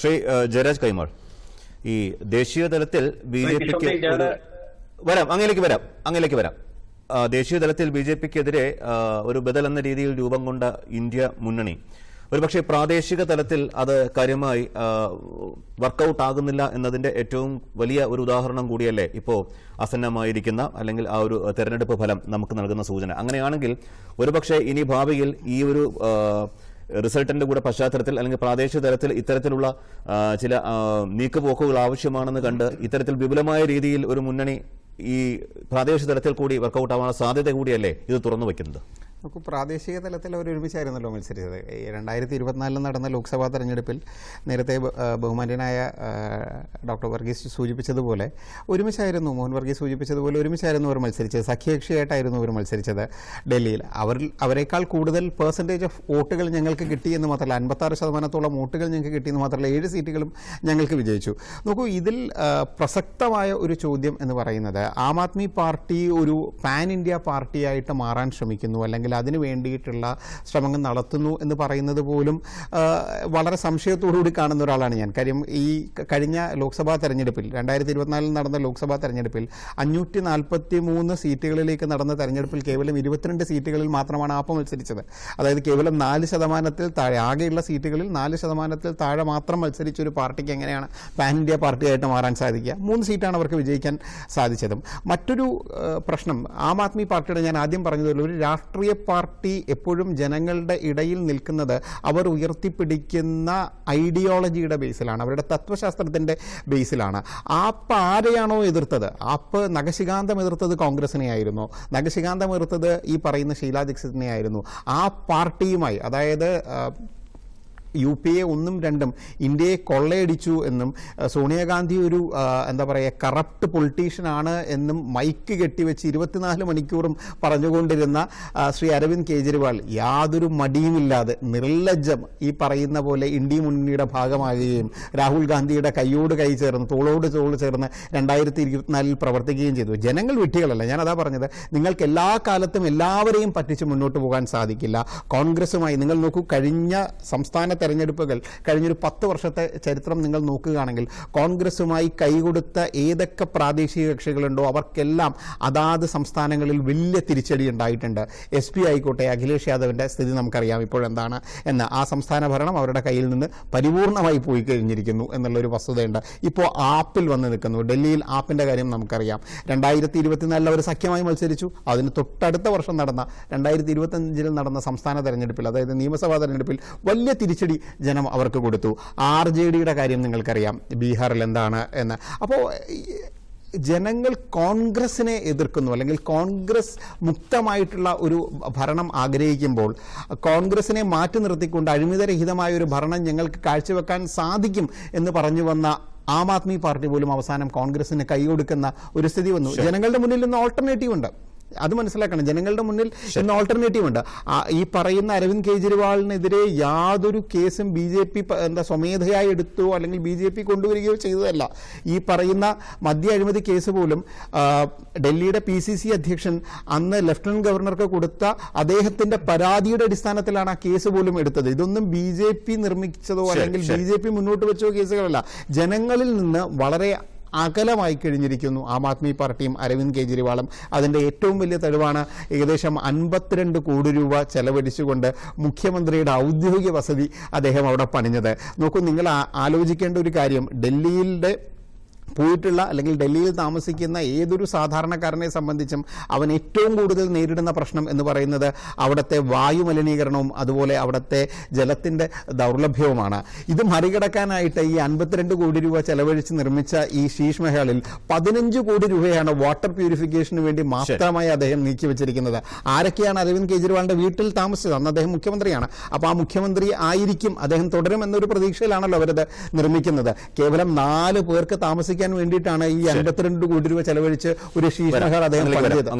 ശ്രീ ജയരാജ് കൈമാൾ, ഈ ദേശീയ തലത്തിൽ ബി ജെ പിക്ക് അങ്ങയിലേക്ക് വരാം. ദേശീയ തലത്തിൽ ബി ജെ പിക്കെതിരെ ഒരു ബദൽ എന്ന രീതിയിൽ രൂപം കൊണ്ട ഇന്ത്യ മുന്നണി ഒരുപക്ഷെ പ്രാദേശിക തലത്തിൽ അത് കാര്യമായി വർക്കൌട്ട് ആകുന്നില്ല എന്നതിന്റെ ഏറ്റവും വലിയ ഒരു ഉദാഹരണം കൂടിയല്ലേ ഇപ്പോൾ ആസന്നമായിരിക്കുന്ന അല്ലെങ്കിൽ ആ ഒരു തെരഞ്ഞെടുപ്പ് ഫലം നമുക്ക് നൽകുന്ന സൂചന. അങ്ങനെയാണെങ്കിൽ ഒരുപക്ഷെ ഇനി ഭാവിയിൽ ഈ ഒരു റിസൾട്ടിന്റെ കൂടെ പശ്ചാത്തലത്തിൽ അല്ലെങ്കിൽ പ്രാദേശിക തലത്തിൽ ഇത്തരത്തിലുള്ള ചില നീക്കുപോക്കുകൾ ആവശ്യമാണെന്ന് കണ്ട് ഇത്തരത്തിൽ വിപുലമായ രീതിയിൽ ഒരു മുന്നണി ഈ പ്രാദേശിക തലത്തിൽ കൂടി വർക്കൌട്ട് ആവാനുള്ള സാധ്യത കൂടിയല്ലേ ഇത് തുറന്നു വയ്ക്കുന്നത്? നമുക്ക് പ്രാദേശിക തലത്തിൽ അവർ ഒരുമിച്ചായിരുന്നല്ലോ മത്സരിച്ചത്. 2024 നടന്ന ലോക്സഭാ തെരഞ്ഞെടുപ്പിൽ നേരത്തെ ബഹുമാന്യനായ ഡോക്ടർ വർഗീസ് സൂചിപ്പിച്ചതുപോലെ ഒരുമിച്ചായിരുന്നു, മോഹൻ വർഗീസ് സൂചിപ്പിച്ചതുപോലെ ഒരുമിച്ചായിരുന്നു അവർ മത്സരിച്ചത്. സഖ്യകക്ഷിയായിട്ടായിരുന്നു അവർ മത്സരിച്ചത് ഡൽഹിയിൽ. അവരെക്കാൾ കൂടുതൽ പെർസെൻറ്റേജ് ഓഫ് വോട്ടുകൾ ഞങ്ങൾക്ക് കിട്ടിയെന്ന് മാത്രമല്ല, 56% വോട്ടുകൾ ഞങ്ങൾക്ക് കിട്ടിയെന്ന് മാത്രമല്ല 7 സീറ്റുകളും ഞങ്ങൾക്ക് വിജയിച്ചു. നോക്കൂ, ഇതിൽ പ്രസക്തമായ ഒരു ചോദ്യം എന്ന് പറയുന്നത് ആം ആദ്മി പാർട്ടി ഒരു പാൻ ഇന്ത്യ പാർട്ടിയായിട്ട് മാറാൻ ശ്രമിക്കുന്നു അല്ലെങ്കിൽ അതിനു വേണ്ടിയിട്ടുള്ള ശ്രമങ്ങൾ നടത്തുന്നു എന്ന് പറയുന്നത് പോലും വളരെ സംശയത്തോടുകൂടി കാണുന്ന ഒരാളാണ് ഞാൻ. കാര്യം ഈ കഴിഞ്ഞ ലോക്സഭാ തെരഞ്ഞെടുപ്പിൽ 2024 നടന്ന ലോക്സഭാ തെരഞ്ഞെടുപ്പിൽ 543 സീറ്റുകളിലേക്ക് നടന്ന തെരഞ്ഞെടുപ്പിൽ കേവലം 22 സീറ്റുകളിൽ മാത്രമാണ് ആപ്പ് മത്സരിച്ചത്. അതായത് കേവലം 4% താഴെ, ആകെയുള്ള സീറ്റുകളിൽ 4% താഴെ മാത്രം മത്സരിച്ച ഒരു പാർട്ടിക്ക് എങ്ങനെയാണ് പാൻ ഇന്ത്യ പാർട്ടിയായിട്ട് മാറാൻ സാധിക്കുക? 3 സീറ്റാണ് അവർക്ക് വിജയിക്കാൻ സാധിച്ചതും. മറ്റൊരു പ്രശ്നം ആം ആദ്മി പാർട്ടിയുടെ, ഞാൻ ആദ്യം പറഞ്ഞതുപോലെ ഒരു രാഷ്ട്രീയ പാർട്ടി എപ്പോഴും ജനങ്ങളുടെ ഇടയിൽ നിൽക്കുന്നത് അവർ ഉയർത്തിപ്പിടിക്കുന്ന ഐഡിയോളജിയുടെ ബേസിലാണ്, അവരുടെ തത്വശാസ്ത്രത്തിൻ്റെ ബേസിലാണ്. ആപ്പ് ആരെയാണോ എതിർത്തത്, ആപ്പ് നഖശികാന്തം എതിർത്തത് കോൺഗ്രസിനെ ആയിരുന്നു, നഖശികാന്തം എതിർത്തത് ഈ പറയുന്ന ഷീലാ ദീക്ഷിതിനെ ആയിരുന്നു. ആ പാർട്ടിയുമായി, അതായത് UPA 1ഉം 2ഉം ഇന്ത്യയെ കൊള്ളയടിച്ചു എന്നും സോണിയാഗാന്ധി ഒരു എന്താ പറയുക കറപ്റ്റ് പൊളിറ്റീഷ്യനാണ് എന്നും മൈക്ക് കെട്ടിവെച്ച് 24 മണിക്കൂറും പറഞ്ഞുകൊണ്ടിരുന്ന ശ്രീ അരവിന്ദ് കെജ്രിവാൾ യാതൊരു മടിയുമില്ലാതെ നിർലജ്ജം ഈ പറയുന്ന പോലെ ഇന്ത്യ മുന്നണിയുടെ ഭാഗമാകുകയും രാഹുൽ ഗാന്ധിയുടെ കൈയോട് കൈ ചേർന്ന് തോളോട് തോൾ ചേർന്ന് 2024 പ്രവർത്തിക്കുകയും ചെയ്തു. ജനങ്ങൾ വിഡ്ഢികളല്ല, ഞാനതാ പറഞ്ഞത്. നിങ്ങൾക്ക് എല്ലാ കാലത്തും എല്ലാവരെയും പറ്റിച്ച് മുന്നോട്ട് പോകാൻ സാധിക്കില്ല. കോൺഗ്രസുമായി നിങ്ങൾ നോക്കൂ, കഴിഞ്ഞ സംസ്ഥാന തെരഞ്ഞെടുപ്പുകൾ, കഴിഞ്ഞൊരു 10 വർഷത്തെ ചരിത്രം നിങ്ങൾ നോക്കുകയാണെങ്കിൽ കോൺഗ്രസുമായി കൈകൊടുത്ത ഏതൊക്കെ പ്രാദേശിക കക്ഷികളുണ്ടോ അവർക്കെല്ലാം അതാത് സംസ്ഥാനങ്ങളിൽ വലിയ തിരിച്ചടി ഉണ്ടായിട്ടുണ്ട്. SP ആയിക്കോട്ടെ, അഖിലേഷ് യാദവിൻ്റെ സ്ഥിതി നമുക്കറിയാം ഇപ്പോഴെന്താണ് എന്ന്. ആ സംസ്ഥാന ഭരണം അവരുടെ കയ്യിൽ നിന്ന് പരിപൂർണമായി പോയി കഴിഞ്ഞിരിക്കുന്നു എന്നുള്ളൊരു വസ്തുതയുണ്ട്. ഇപ്പോൾ ആപ്പിൽ വന്ന് നിൽക്കുന്നു. ഡൽഹിയിൽ ആപ്പിൻ്റെ കാര്യം നമുക്കറിയാം. 2024 അവർ സഖ്യമായി മത്സരിച്ചു. അതിന് തൊട്ടടുത്ത വർഷം നടന്ന 2025 നടന്ന സംസ്ഥാന തെരഞ്ഞെടുപ്പിൽ, അതായത് നിയമസഭാ തെരഞ്ഞെടുപ്പിൽ വലിയ തിരിച്ചടി ജനം അവർക്ക് കൊടുത്തു. RJDയുടെ കാര്യം നിങ്ങൾക്കറിയാം ബീഹാറിൽ എന്താണ് എന്ന്. അപ്പോൾ ജനങ്ങൾ കോൺഗ്രസിനെ എതിർക്കുന്നു, അല്ലെങ്കിൽ കോൺഗ്രസ് മുക്തമായിട്ടുള്ള ഒരു ഭരണം ആഗ്രഹിക്കുമ്പോൾ കോൺഗ്രസിനെ മാറ്റി നിർത്തിക്കൊണ്ട് അഴിമതിരഹിതമായ ഒരു ഭരണം ഞങ്ങൾക്ക് കാഴ്ചവെക്കാൻ സാധിക്കും എന്ന് പറഞ്ഞു വന്ന ആം ആദ്മി പാർട്ടി പോലും അവസാനം കോൺഗ്രസിന് കൈകൊടുക്കുന്ന ഒരു സ്ഥിതി വന്നു. ജനങ്ങളുടെ മുന്നിൽ നിന്ന് ഓൾട്ടർനേറ്റീവ് ഉണ്ട്, അത് മനസ്സിലാക്കണം. ജനങ്ങളുടെ മുന്നിൽ ഇന്ന് ഓൾട്ടർനേറ്റീവ് ഉണ്ട്. ഈ പറയുന്ന അരവിന്ദ് കെജ്രിവാളിനെതിരെ യാതൊരു കേസും BJP സ്വമേധയായി എടുത്തോ അല്ലെങ്കിൽ BJP കൊണ്ടുവരികയോ ചെയ്തതല്ല. ഈ പറയുന്ന മദ്യ അഴിമതി കേസ് പോലും ഡൽഹിയുടെ PCC അധ്യക്ഷൻ അന്ന് ലഫ്റ്റനന്റ് ഗവർണർക്ക് കൊടുത്ത അദ്ദേഹത്തിന്റെ പരാതിയുടെ അടിസ്ഥാനത്തിലാണ് ആ കേസ് പോലും എടുത്തത്. ഇതൊന്നും BJP നിർമ്മിച്ചതോ അല്ലെങ്കിൽ BJP മുന്നോട്ട് വെച്ചോ കേസുകളല്ല. ജനങ്ങളിൽ നിന്ന് വളരെ അകലമായി കഴിഞ്ഞിരിക്കുന്നു ആം ആദ്മി പാർട്ടിയും അരവിന്ദ് കെജ്രിവാളും. അതിൻ്റെ ഏറ്റവും വലിയ തെളിവാണ് ഏകദേശം 52 കോടി രൂപ ചെലവഴിച്ചുകൊണ്ട് മുഖ്യമന്ത്രിയുടെ ഔദ്യോഗിക വസതി അദ്ദേഹം അവിടെ പണിഞ്ഞത്. നോക്കൂ, നിങ്ങൾ ആലോചിക്കേണ്ട ഒരു കാര്യം, ഡൽഹിയിലെ പോയിട്ടുള്ള അല്ലെങ്കിൽ ഡൽഹിയിൽ താമസിക്കുന്ന ഏതൊരു സാധാരണക്കാരനെ സംബന്ധിച്ചും അവൻ ഏറ്റവും കൂടുതൽ നേരിടുന്ന പ്രശ്നം എന്ന് പറയുന്നത് അവിടുത്തെ വായു മലിനീകരണവും അതുപോലെ അവിടുത്തെ ജലത്തിൻ്റെ ദൗർലഭ്യവുമാണ്. ഇത് മറികടക്കാനായിട്ട് ഈ 52 കോടി രൂപ ചെലവഴിച്ച് നിർമ്മിച്ച ഈ ശീഷ് മഹലിൽ 15 കോടി രൂപയാണ് വാട്ടർ പ്യൂരിഫിക്കേഷന് വേണ്ടി മാത്രമായി അദ്ദേഹം നീക്കിവെച്ചിരിക്കുന്നത്. ആരൊക്കെയാണ് അരവിന്ദ് കെജ്രിവാളിന്റെ വീട്ടിൽ താമസിച്ചത്? അന്ന് അദ്ദേഹം മുഖ്യമന്ത്രിയാണ്. അപ്പോൾ ആ മുഖ്യമന്ത്രി ആയിരിക്കും, അദ്ദേഹം തുടരുമെന്നൊരു പ്രതീക്ഷയിലാണല്ലോ അവരത് നിർമ്മിക്കുന്നത്. കേവലം 4 പേർക്ക് താമസിക്കാൻ വേണ്ടിയിട്ടാണ് ഈ 52 കോടി രൂപ ചെലവഴിച്ച് ഒരു ശീഷ് മഹൽ അദ്ദേഹം പണിതത്.